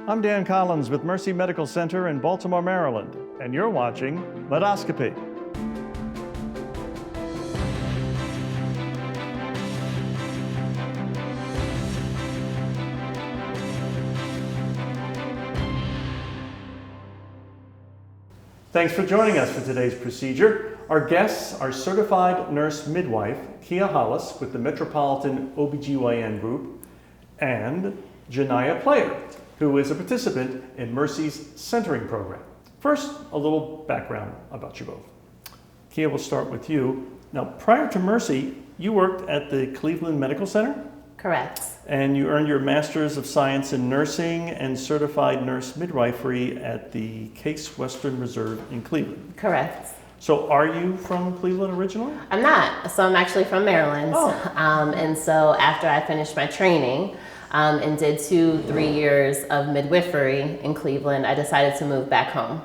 I'm Dan Collins with Mercy Medical Center in Baltimore, Maryland, and you're watching Medoscopy. Thanks for joining us for today's procedure. Our guests are certified nurse midwife Kia Hollis with the Metropolitan OB group and Jnai Player, who is a participant in Mercy's centering program. First, a little background about you both. Kia, we'll start with you. Now, prior to Mercy, you worked at the Cleveland Medical Center? Correct. And you earned your Master's of Science in Nursing and Certified Nurse Midwifery at the Case Western Reserve in Cleveland. Correct. So are you from Cleveland originally? I'm not. So I'm actually from Maryland. Oh. And so after I finished my training and did 2-3 years of midwifery in Cleveland, I decided to move back home.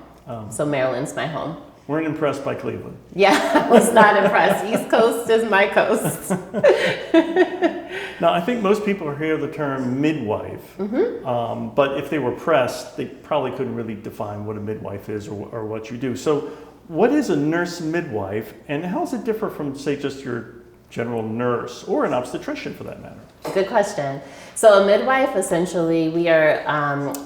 So Maryland's my home. Weren't impressed by Cleveland. Yeah, I was not impressed. East Coast is my coast. Now, I think most people hear the term midwife, but if they were pressed, they probably couldn't really define what a midwife is or what you do. So what is a nurse midwife, and how does it differ from, say, just your general nurse or an obstetrician for that matter? Good question. So a midwife, essentially, we are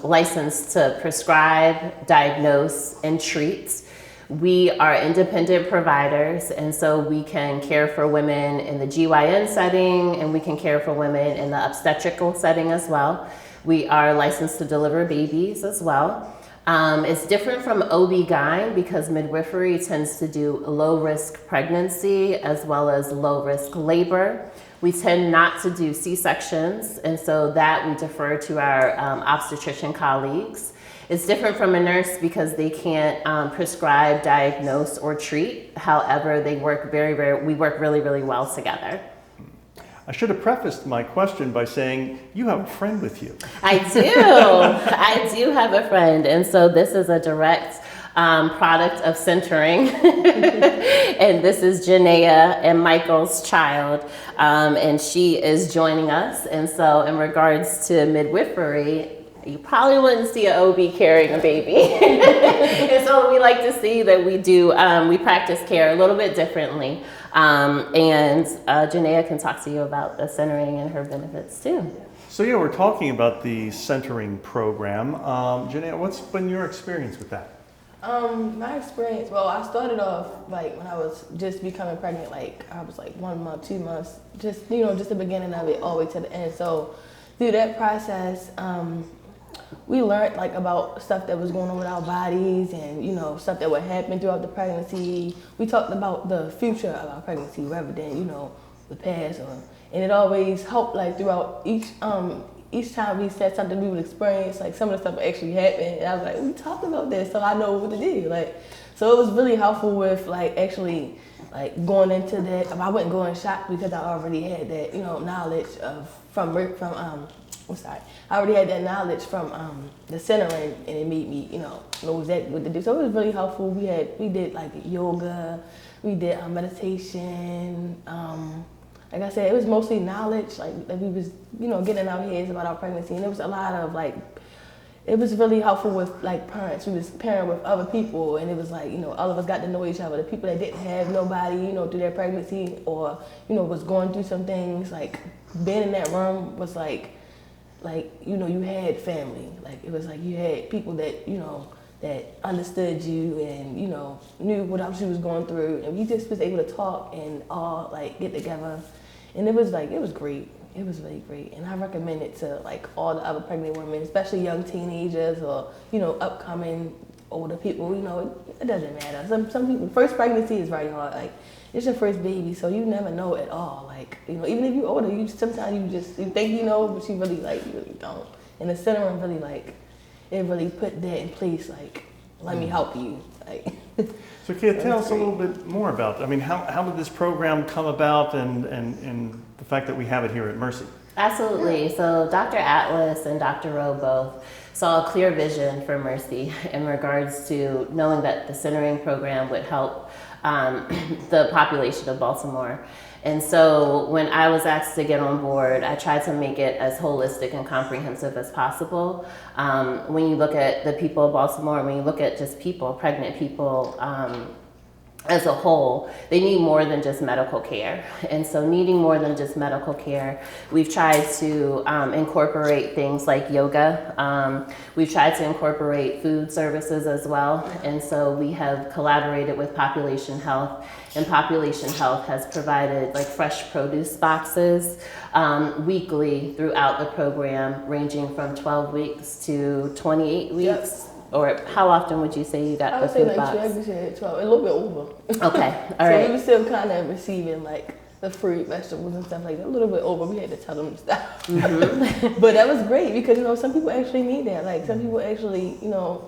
licensed to prescribe, diagnose, and treat. We are independent providers, and so we can care for women in the GYN setting, and we can care for women in the obstetrical setting as well. We are licensed to deliver babies as well. It's different from OB-GYN because midwifery tends to do low-risk pregnancy as well as low-risk labor. We tend not to do C-sections, and so that we defer to our obstetrician colleagues. It's different from a nurse because they can't prescribe, diagnose, or treat. However, they work we work really, really well together. I should have prefaced my question by saying you have a friend with you. I do. I do have a friend. And so this is a direct product of centering. And this is Jnai and Michael's child. And she is joining us. And so in regards to midwifery, you probably wouldn't see an OB carrying a baby. And so we like to see that we do, we practice care a little bit differently. And Jnai can talk to you about the centering and her benefits too. So yeah, we're talking about the centering program. Jnai, what's been your experience with that? My experience, well, I started off like when I was just becoming pregnant, like I was like 1 month, 2 months, just, just the beginning of it all the way to the end. So through that process, we learned like about stuff that was going on with our bodies and, stuff that would happen throughout the pregnancy. We talked about the future of our pregnancy rather than, the past. And it always helped like throughout each time we said something we would experience, like some of the stuff actually happened. And I was like, we talked about this, so I know what to do. So it was really helpful with like actually like going into that. I wouldn't go in shock because I already had that, knowledge I already had that knowledge from the centering, and it made me, know exactly what to do. So it was really helpful. We did like yoga, we did meditation. Like I said, it was mostly knowledge, like that we was, getting in our heads about our pregnancy, and it was a lot of like, it was really helpful with like parents. We was pairing with other people, and it was like, all of us got to know each other. The people that didn't have nobody, through their pregnancy, or was going through some things, like being in that room was like you had family. Like it was like you had people that that understood you and knew what else you was going through, and we just was able to talk and all like get together, and it was great. It was really great, and I recommend it to like all the other pregnant women, especially young teenagers or upcoming older people. It doesn't matter. Some people, first pregnancy is very hard. Like it's your first baby, so you never know at all. Like even if you're older, sometimes you think but you really don't. And the centering really it really put that in place. Like let me help you. Like. So Kia, tell us a little bit more about. How did this program come about, and the fact that we have it here at Mercy? Absolutely. So Dr. Atlas and Dr. Rowe both saw a clear vision for Mercy in regards to knowing that the centering program would help the population of Baltimore. And so when I was asked to get on board, I tried to make it as holistic and comprehensive as possible. When you look at the people of Baltimore, when you look at just people, pregnant people, as a whole, they need more than just medical care. And so needing more than just medical care, we've tried to incorporate things like yoga. We've tried to incorporate food services as well. And so we have collaborated with Population Health, and Population Health has provided like fresh produce boxes weekly throughout the program, ranging from 12 weeks to 28 weeks. Yep. Or how often would you say you got I the would say food like box? 12, a little bit over. Okay, all So right. we were still kind of receiving like the fruit, vegetables and stuff like that. A little bit over. We had to tell them to stop. Mm-hmm. But that was great because, some people actually need that. Like some people actually,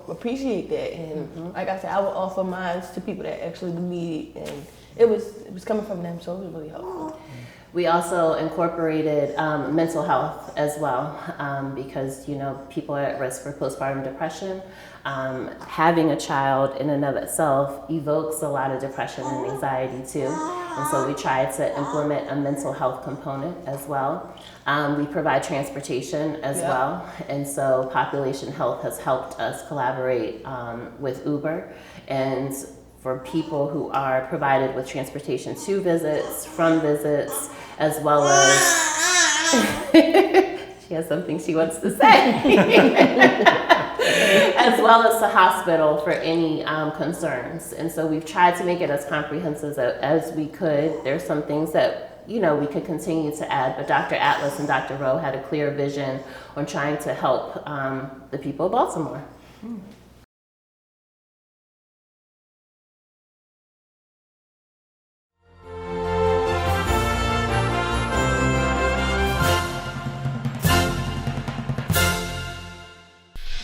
appreciate that. And like I said, I would offer mine to people that actually need it. And it was coming from them, so it was really helpful. We also incorporated mental health as well because, people are at risk for postpartum depression. Having a child in and of itself evokes a lot of depression and anxiety too. And so we tried to implement a mental health component as well. We provide transportation as well. And so Population Health has helped us collaborate with Uber, and for people who are provided with transportation to visits, from visits, as well as she has something she wants to say, as well as the hospital for any concerns. And so we've tried to make it as comprehensive as we could. There's some things that we could continue to add, but Dr. Atlas and Dr. Rowe had a clear vision on trying to help the people of Baltimore.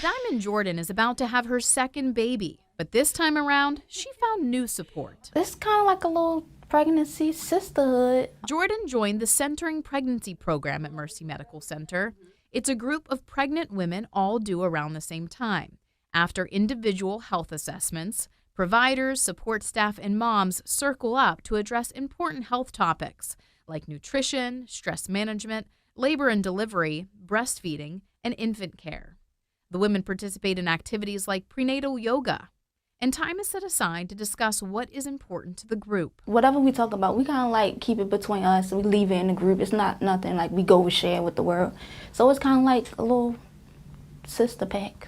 Diamond Jordan is about to have her second baby, but this time around, she found new support. It's kind of like a little pregnancy sisterhood. Jordan joined the Centering Pregnancy program at Mercy Medical Center. It's a group of pregnant women all due around the same time. After individual health assessments, providers, support staff, and moms circle up to address important health topics like nutrition, stress management, labor and delivery, breastfeeding, and infant care. The women participate in activities like prenatal yoga, and time is set aside to discuss what is important to the group. Whatever we talk about, we kind of like keep it between us. We leave it in the group. It's not nothing like we go share with the world. So it's kind of like a little sister pack.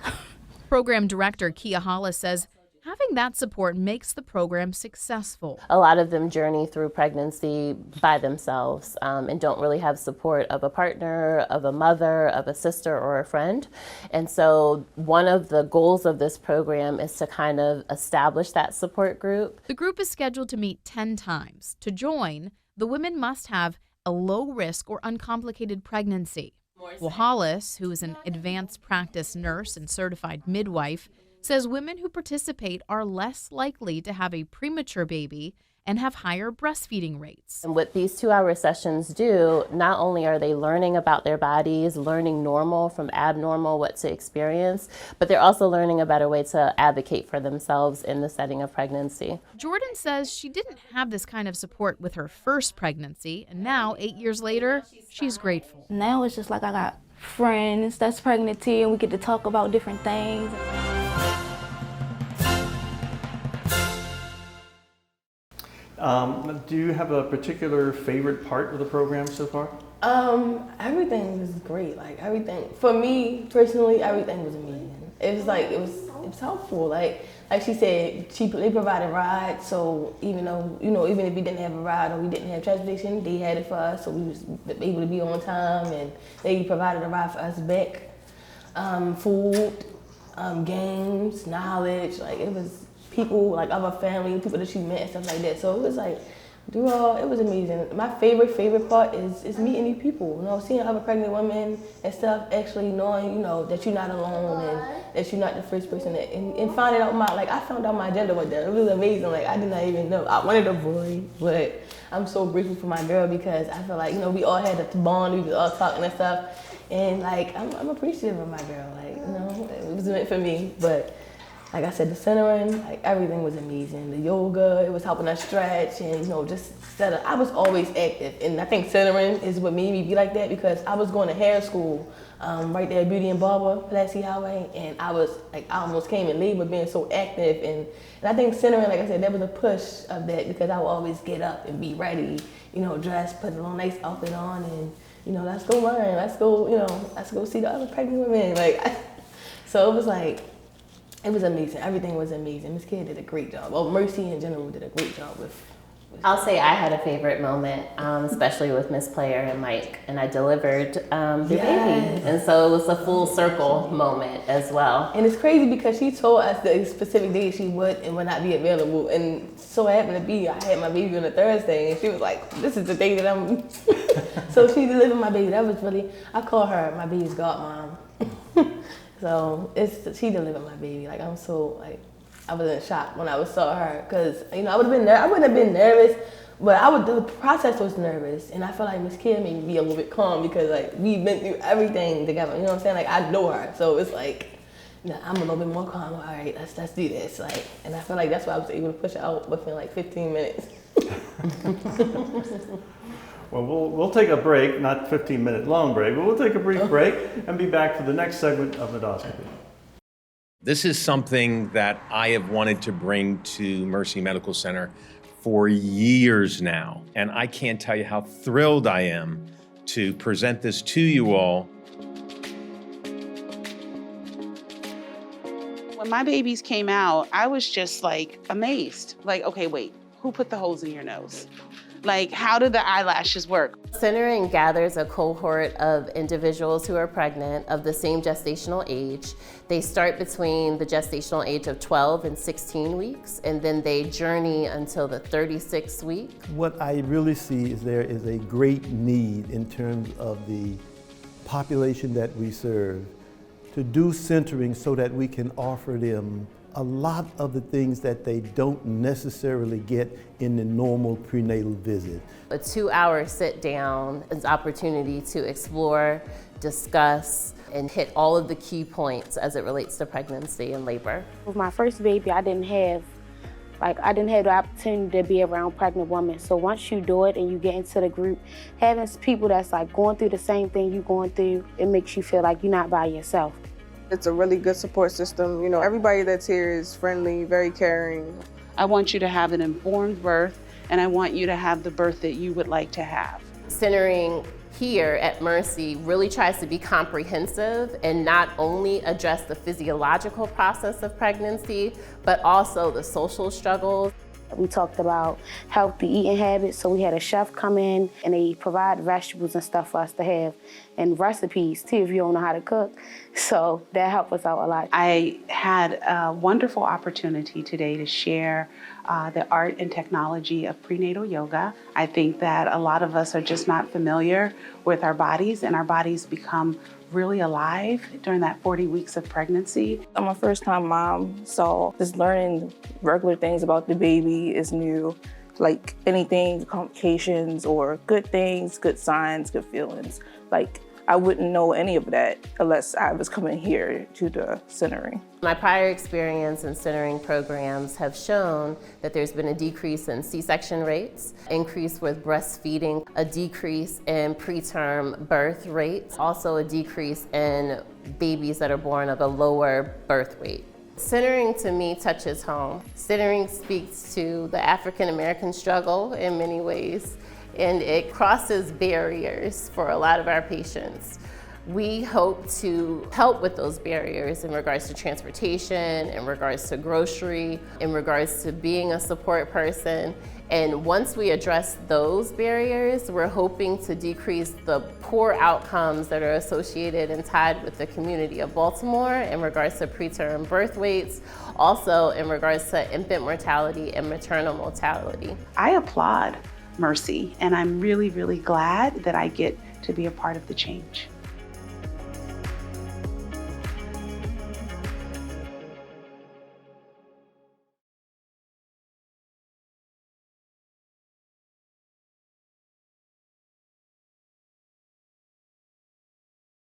Program director Kia Hollis says having that support makes the program successful. A lot of them journey through pregnancy by themselves and don't really have support of a partner, of a mother, of a sister, or a friend. And so one of the goals of this program is to kind of establish that support group. The group is scheduled to meet 10 times. To join, the women must have a low risk or uncomplicated pregnancy. Well, Hollis, who is an advanced practice nurse and certified midwife, says women who participate are less likely to have a premature baby and have higher breastfeeding rates. And what these 2-hour sessions do, not only are they learning about their bodies, learning normal from abnormal, what to experience, but they're also learning a better way to advocate for themselves in the setting of pregnancy. Jordan says she didn't have this kind of support with her first pregnancy, and now, 8 years later, she's grateful. Now it's just like I got friends that's pregnant too, and we get to talk about different things. Do you have a particular favorite part of the program so far? Everything was great. Like everything for me personally, everything was amazing. It was helpful. Like she said, they provided rides. So even though even if we didn't have a ride or we didn't have transportation, they had it for us. So we was able to be on time, and they provided a ride for us back. Food, games, knowledge. Like it was. People, like other family, people that she met and stuff like that. So it was like, it was amazing. My favorite part is meeting new people. Seeing other pregnant women and stuff, actually knowing, that you're not alone and that you're not the first person and finding out I found out my gender with that. It was amazing. Like I did not even know. I wanted a boy, but I'm so grateful for my girl because I feel like, we all had a bond, we was all talking and stuff. And like, I'm appreciative of my girl. Like, it was meant for me, but like I said, the centering, like everything was amazing. The yoga, it was helping us stretch and, you know, just I was always active. And I think centering is what made me be like that because I was going to hair school right there at Beauty and Barber, Pulaski Highway. And I was like, I almost came in labor being so active. And I think centering, like I said, that was a push of that because I would always get up and be ready, you know, dress, put a little nice outfit on and, you know, let's go run, let's go, you know, let's go see the other pregnant women. Like, so it was like, it was amazing. Everything was amazing. Miss Kid did a great job. Well, Mercy in general did a great job with I'll say I had a favorite moment, especially with Miss Player and Mike, and I delivered the baby. And so it was a full circle moment as well. And it's crazy because she told us the specific day she would and would not be available. And so it happened to be, I had my baby on a Thursday, and she was like, this is the day that I'm... So she delivered my baby. That was really, I call her my baby's godmom. So she delivered my baby. Like, I'm so, like, I was in shock when I saw her because, you know, I wouldn't have been nervous, but the process was nervous. And I feel like Miss Kim made me be a little bit calm because, like, we've been through everything together. You know what I'm saying? Like, I know her. So it's like, you know, I'm a little bit more calm. All right, let's do this. Like, and I feel like that's why I was able to push it out within like 15 minutes. Well, we'll take a break, not 15-minute long break, but we'll take a brief break and be back for the next segment of Medoscopy. This is something that I have wanted to bring to Mercy Medical Center for years now, and I can't tell you how thrilled I am to present this to you all. When my babies came out, I was just like amazed. Like, okay, wait, who put the holes in your nose? Like, how do the eyelashes work? Centering gathers a cohort of individuals who are pregnant of the same gestational age. They start between the gestational age of 12 and 16 weeks, and then they journey until the 36th week. What I really see is there is a great need in terms of the population that we serve to do centering so that we can offer them a lot of the things that they don't necessarily get in the normal prenatal visit. A 2-hour sit down is an opportunity to explore, discuss, and hit all of the key points as it relates to pregnancy and labor. With my first baby, I didn't have the opportunity to be around pregnant women. So once you do it and you get into the group, having people that's like going through the same thing you're going through, it makes you feel like you're not by yourself. It's a really good support system. You know, everybody that's here is friendly, very caring. I want you to have an informed birth, and I want you to have the birth that you would like to have. Centering here at Mercy really tries to be comprehensive and not only address the physiological process of pregnancy, but also the social struggles. We talked about healthy eating habits, so we had a chef come in and they provide vegetables and stuff for us to have, and recipes too if you don't know how to cook. So that helped us out a lot. I had a wonderful opportunity today to share the art and technology of prenatal yoga. I think that a lot of us are just not familiar with our bodies, and our bodies become really alive during that 40 weeks of pregnancy. I'm a first-time mom, so just learning regular things about the baby is new. Like anything, complications or good things, good signs, good feelings. Like I wouldn't know any of that unless I was coming here to the centering. My prior experience in centering programs have shown that there's been a decrease in C-section rates, increase with breastfeeding, a decrease in preterm birth rates, also a decrease in babies that are born of a lower birth weight. Centering to me touches home. Centering speaks to the African American struggle in many ways, and it crosses barriers for a lot of our patients. We hope to help with those barriers in regards to transportation, in regards to grocery, in regards to being a support person. And once we address those barriers, we're hoping to decrease the poor outcomes that are associated and tied with the community of Baltimore in regards to preterm birth weights, also in regards to infant mortality and maternal mortality. I applaud Mercy, and I'm really, really glad that I get to be a part of the change.